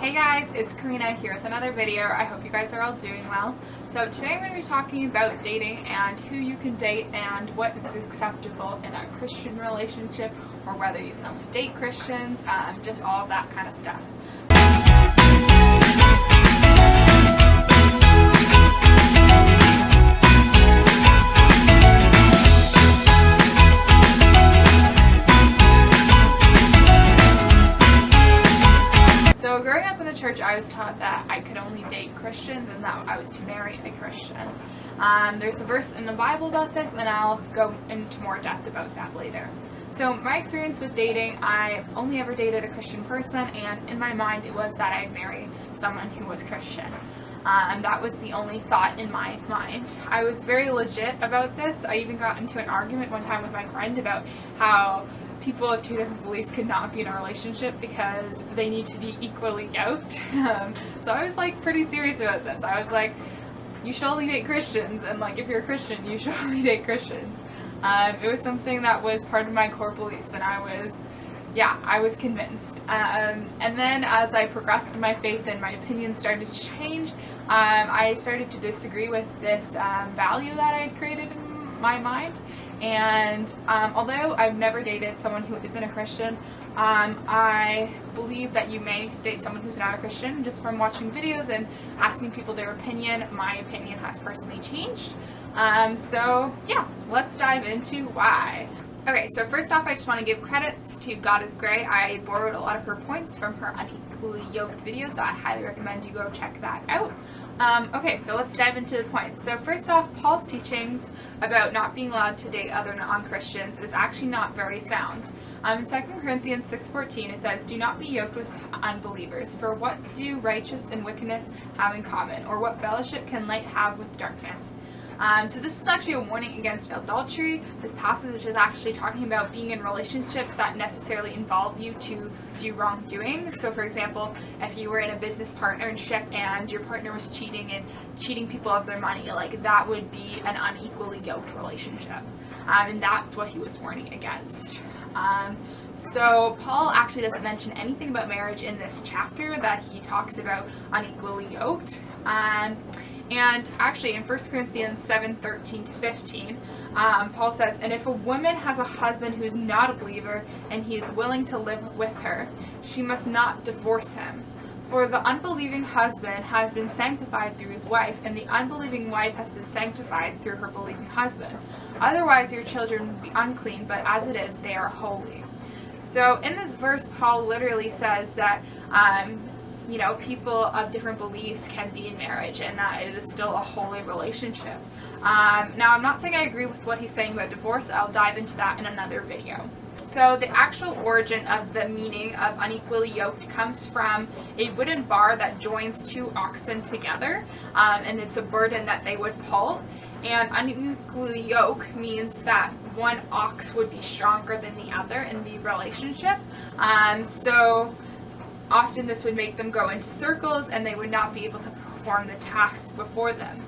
Hey guys, it's Karina here with another video. I hope you guys are all doing well. So today I'm going to be talking about dating and who you can date and what is acceptable in a Christian relationship, or whether you can only date Christians, just all of that kind of stuff. So growing up in the church, I was taught that I could only date Christians and that I was to marry a Christian. There's a verse in the Bible about this, and I'll go into more depth about that later. So my experience with dating, I've only ever dated a Christian person, and in my mind it was that I'd marry someone who was Christian. That was the only thought in my mind. I was very legit about this. I even got into an argument one time with my friend about how people of two different beliefs could not be in a relationship because they need to be equally yoked. So I was pretty serious about this. I was like, you should only date Christians, and if you're a Christian, you should only date Christians. It was something that was part of my core beliefs, and I was convinced. And then as I progressed in my faith and my opinions started to change, I started to disagree with this value that I had created in my mind. And although I've never dated someone who isn't a Christian, I believe that you may date someone who's not a Christian. Just from watching videos and asking people their opinion, my opinion has personally changed. So yeah, let's dive into why. Okay, so first off, I just want to give credits to God is Gray. I borrowed a lot of her points from her Unequally Yoked video, so I highly recommend you go check that out. Okay, so let's dive into the points. So first off, Paul's teachings about not being allowed to date other non-Christians is actually not very sound. In 2 Corinthians 6:14 it says, "Do not be yoked with unbelievers, for what do righteousness and wickedness have in common, or what fellowship can light have with darkness?" So this is actually a warning against adultery. This passage is actually talking about being in relationships that necessarily involve you to do wrongdoing. So for example, if you were in a business partnership and your partner was cheating and cheating people of their money, that would be an unequally yoked relationship. And that's what he was warning against. So Paul actually doesn't mention anything about marriage in this chapter that he talks about unequally yoked. And actually in 1 Corinthians 7:13-15, Paul says, "And if a woman has a husband who is not a believer and he is willing to live with her, she must not divorce him. For the unbelieving husband has been sanctified through his wife, and the unbelieving wife has been sanctified through her believing husband. Otherwise your children would be unclean, but as it is, they are holy." So in this verse, Paul literally says that people of different beliefs can be in marriage and that it is still a holy relationship. Now, I'm not saying I agree with what he's saying about divorce. I'll dive into that in another video. So the actual origin of the meaning of unequally yoked comes from a wooden bar that joins two oxen together, and it's a burden that they would pull. And unequally yoked means that one ox would be stronger than the other in the relationship. So often this would make them go into circles and they would not be able to perform the tasks before them.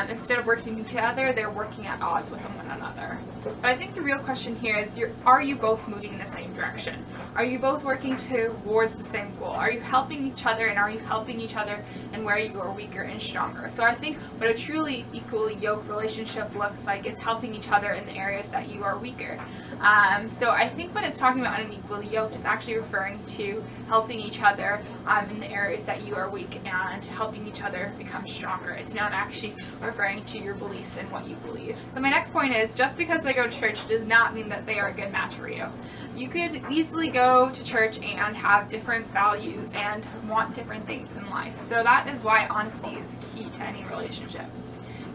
Instead of working together, they're working at odds with one another. But I think the real question here is, are you both moving in the same direction? Are you both working towards the same goal? Are you helping each other, and are you helping each other in where you are weaker and stronger? So I think what a truly equally yoked relationship looks like is helping each other in the areas that you are weaker. So I think when it's talking about unequally yoked, it's actually referring to helping each other in the areas that you are weak and helping each other become stronger. It's not actually referring to your beliefs and what you believe. So my next point is, just because they go to church does not mean that they are a good match for you. You could easily go to church and have different values and want different things in life. So that is why honesty is key to any relationship.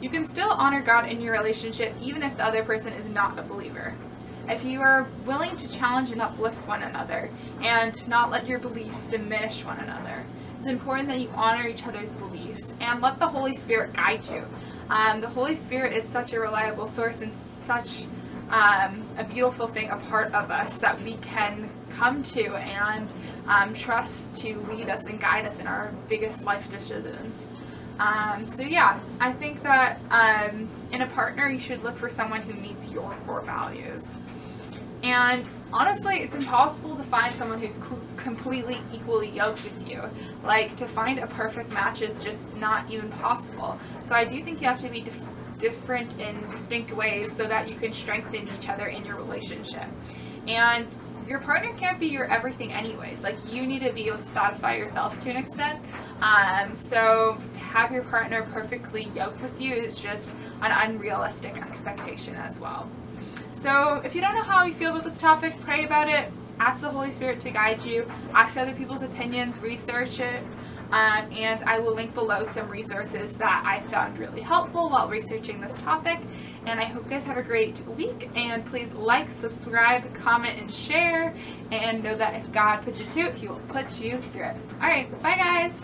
You can still honor God in your relationship even if the other person is not a believer. If you are willing to challenge and uplift one another and not let your beliefs diminish one another, it's important that you honor each other's beliefs and let the Holy Spirit guide you. The Holy Spirit is such a reliable source and such a beautiful thing, a part of us that we can come to and trust to lead us and guide us in our biggest life decisions. So yeah, I think that in a partner you should look for someone who meets your core values. And Honestly, it's impossible to find someone who's completely equally yoked with you. Like, to find a perfect match is just not even possible. So I do think you have to be different in distinct ways so that you can strengthen each other in your relationship. And your partner can't be your everything anyways. Like, you need to be able to satisfy yourself to an extent. So to have your partner perfectly yoked with you is just an unrealistic expectation as well. So if you don't know how you feel about this topic, pray about it, ask the Holy Spirit to guide you, ask other people's opinions, research it, and I will link below some resources that I found really helpful while researching this topic. And I hope you guys have a great week, and please like, subscribe, comment, and share, and know that if God put you to it, He will put you through it. Alright, bye guys!